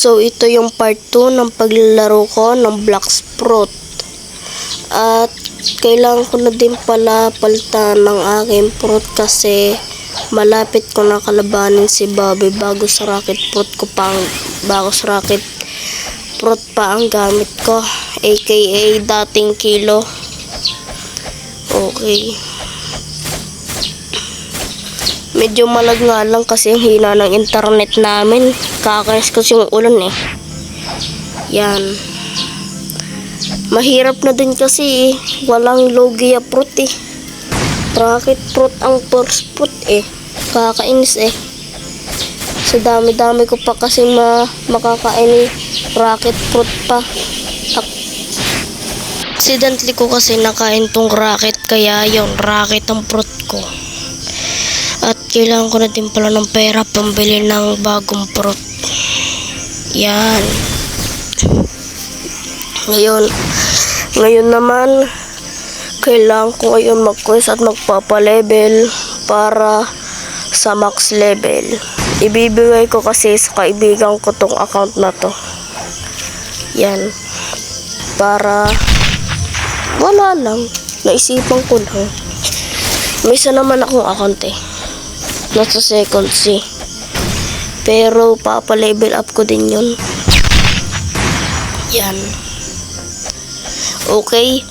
So, ito yung part 2 ng paglalaro ko ng Blox Fruit. At kailangan ko na din pala palitan ng aking fruit kasi malapit ko na kalabanin si Bobby bago sa rocket fruit pa ang gamit ko, aka dating kilo. Okay. Medyo malag nga lang kasi ang hina ng internet namin. Kakainis kasi yung ulan eh. Yan. Mahirap na din kasi walang Logia fruit eh. Rocket fruit ang first fruit eh. Kakainis eh. Sa dami-dami ko pa kasi makakain rocket fruit pa. Accidentally ko kasi nakain tong rocket kaya yung rocket ang fruit ko. At kailangan ko na din pala ng pera pambili ng bagong fruit. Yan. Ngayon naman, kailangan ko ngayon mag-quest at magpapa-level para sa max level. Ibibigay ko kasi sa kaibigan ko tong account na to. Yan. Para wala lang. Naisipan ko lang. May isa naman akong account eh. Nasa second C. Pero papa-level up ko din yun. Yan. Okay.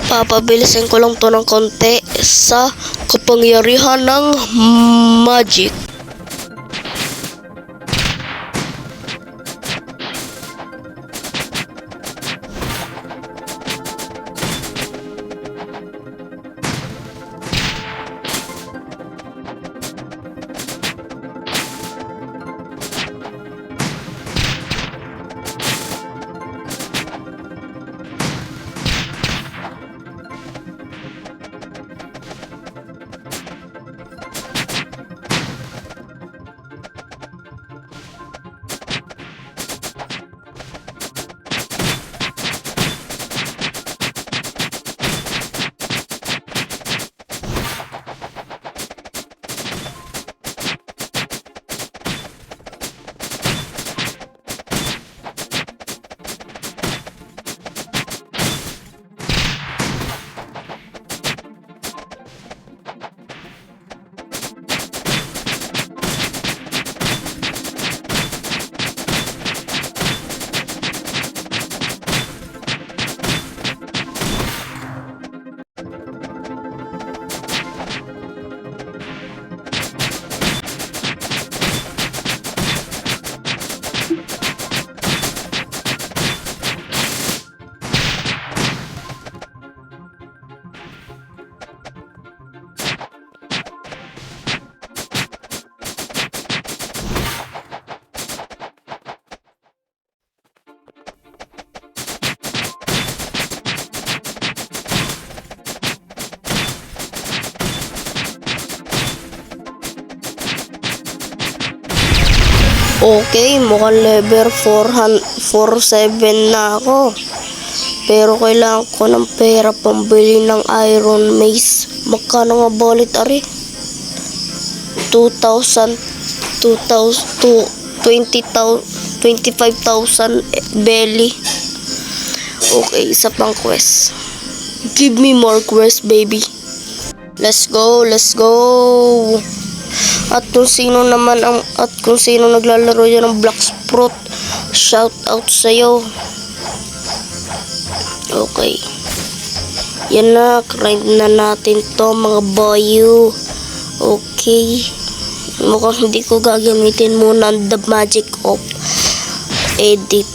Papabilisin ko lang to ng konti sa kapangyarihan ng magic. Okay, mukhang level 447 na ako. Pero kailangan ko ng pera pambili ng Iron Mace. Magkano nga balit ari? 25,000 belly. Okay, isa pang quest. Give me more quest, baby. Let's go, let's go. At kung sino naglalaro yan ng Blox Fruit, shout out sa'yo. Okay. Yan na, grind na natin to mga boyu. Okay. Mukhang hindi ko gagamitin muna ang the magic of edit.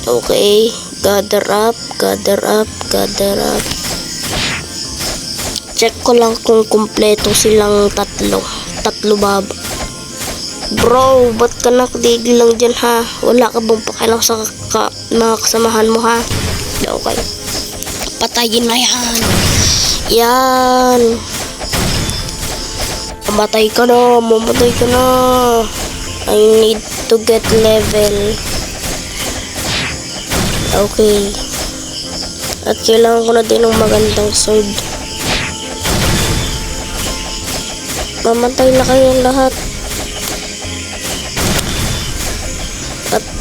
Okay. Gather up. Check ko lang kung kumpleto silang tatlo baba. Bro, ba't ka nakadigil lang dyan ha? Wala ka bang pakialam sa mga kasamahan mo ha? Okay. Patayin na yan. Yan. Mamatay ka na. I need to get level. Okay. At kailangan ko na din ng magandang sword. Mamatay na kayong lahat.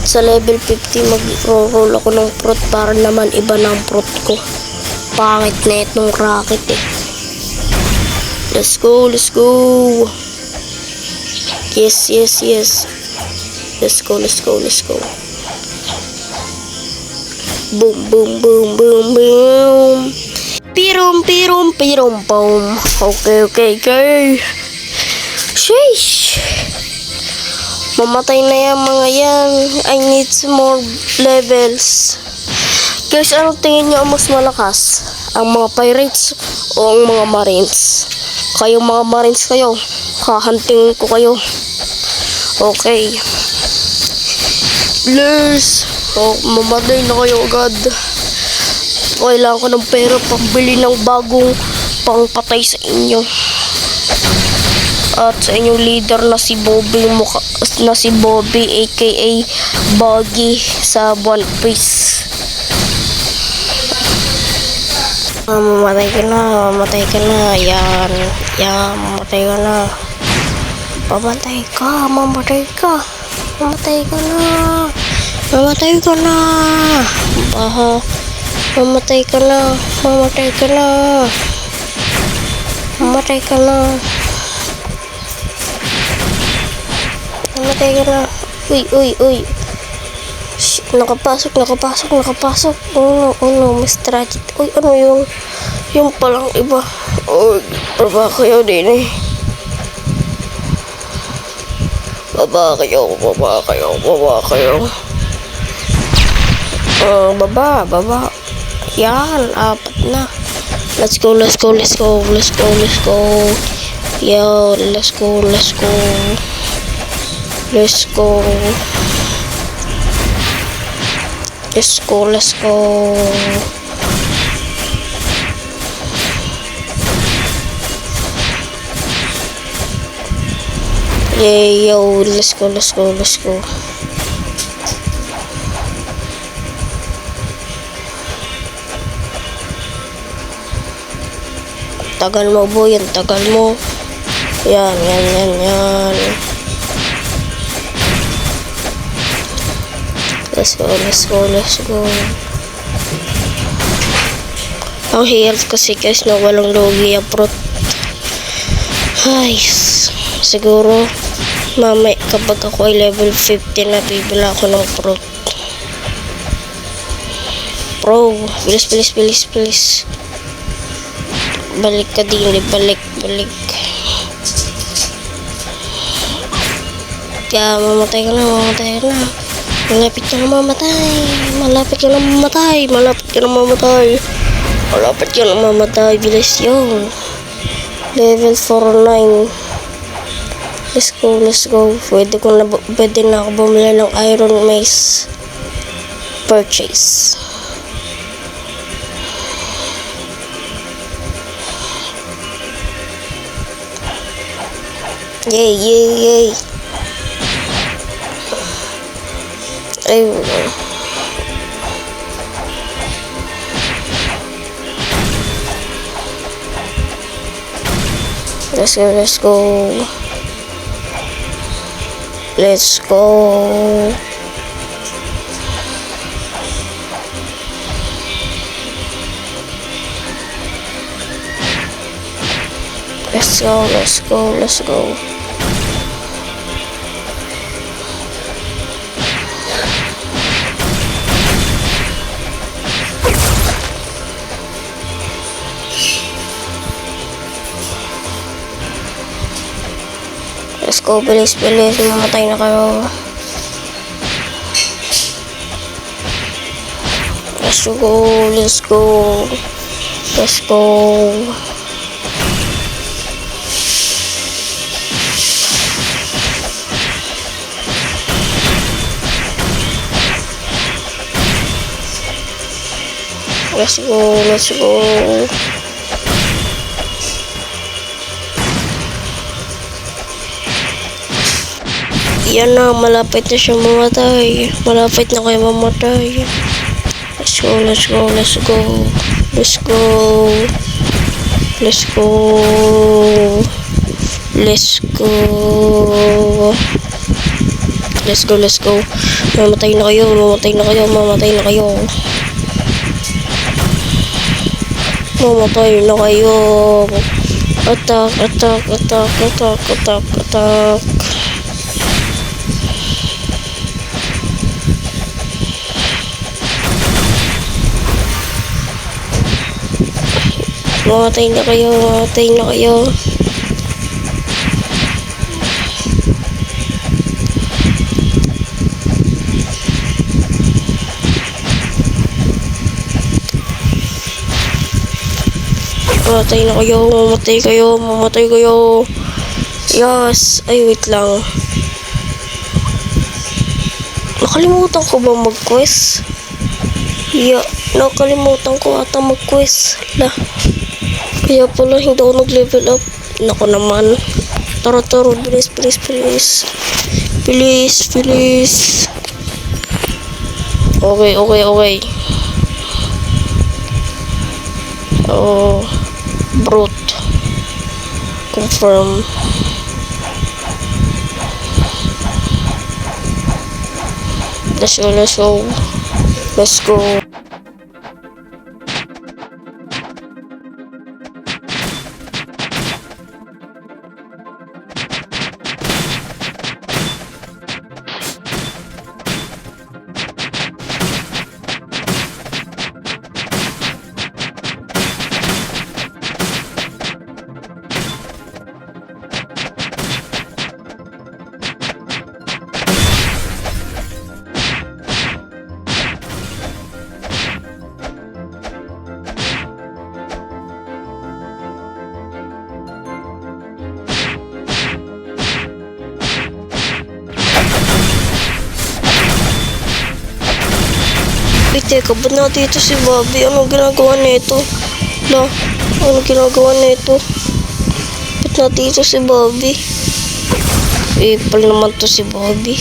Sa level 50, mag-roll ako ng fruit para naman iba ng fruit ko. Pangit na itong rocket eh. Let's go, let's go. Yes, yes, yes. Let's go, let's go, let's go. Boom, boom, boom, boom, boom. Pirum, pirum, pirum, boom. Okay, okay, okay. Sheesh. Mamatay na yan mga yan. I need some more levels. Guys, anong tingin nyo ang mas malakas? Ang mga pirates o ang mga marines? Kayong mga marines kayo. Hahantingin ko kayo. Okay. Please. Oh, mamatay na kayo agad. Kailangan ko ng pera pambili ng bagong pangpatay sa inyo. At sa inyong leader na si Bobby aka Boggy sa One Piece. Mamatay ka na, mamatay ka na. Yan, mamatay ka na. Mamatay ka, mamatay ka. Mamatay ka na. Mamatay ka na. Mamatay ka na. Mamatay ka na. Mamatay ka na. Mamatay ka na. Uy, uy, uy. Shh, nakapasok. Oh no, may strategy. Uy, ano yung palang iba. Uy, baba kayo din eh. Baba kayo. Baba. Yan, apat na. Let's go. Yo, let's go. Let's go. Yeah, yo, let's go. Tagal mo, boy. Tagal mo. Yan. Let's go. Ang hirap kasi guys na walang logi approach. Ay, siguro mamay kapag ako ay level 50 na bibila ako ng fruit. Bro, please. Balik ka din, balik. Kaya mamatay ka na. Malapit ka na mamatay. Bilis yun. Level 49. Let's go. Pwede na ako bumili ng iron mace. Purchase. Yay. Ayun. Let's go. Let's go. Let's go, bilis. Mamatay na kayo. Let's go. Let's go. Yan na, malapit na siya mamatay. Malapit na kayo mamatay. Let's go. Let's go, let's go. Mamatay na kayo, mamatay na kayo, mamatay na kayo. Mamatay na kayo. Attack, attack, attack, attack, attack, attack. Mamatay na kayo, mamatay na kayo. Mamatay na kayo, mamatay kayo, mamatay kayo. Yes, ay wait lang. Nakalimutan ko ba mag-quest? Yeah, nakalimutan ko ata mag-quest. Kaya pala hindi ako nag-level up. Nako naman. Tara, bilis, bilis, bilis. Bilis, bilis. Okay. Oh, brute. Confirm. Let's go, let's go. Let's go. Teka, ba't nandito si Bobby? Anong ginagawa nito? Anong ginagawa nito? Ba't nandito si Bobby? Pal naman to si Bobby.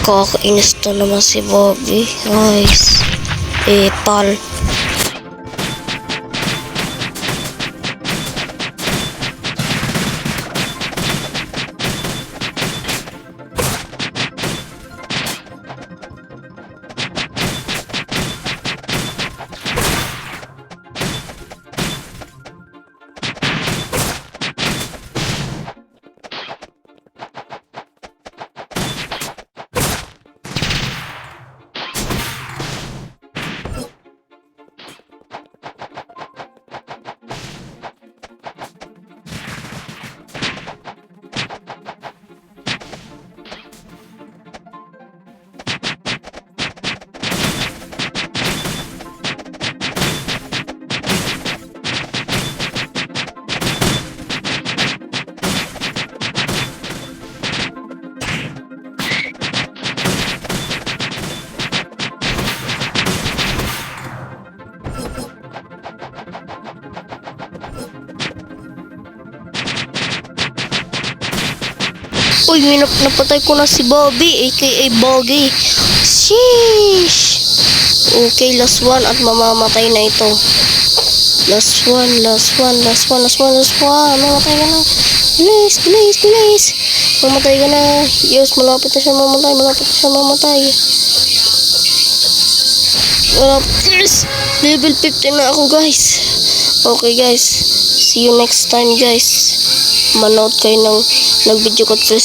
Kakainis to naman si Bobby. Guys. Pal. Uy, napatay ko na si Bobby, aka Boggy. Sheesh! Okay, last one at mamamatay na ito. Last one. Mamatay ka na. Bilis. Mamatay ka na. Yes, malapit na siya mamatay. Yes! Level 15 na ako, guys. Okay, guys. See you next time, guys. Manood kayo ng video ko sa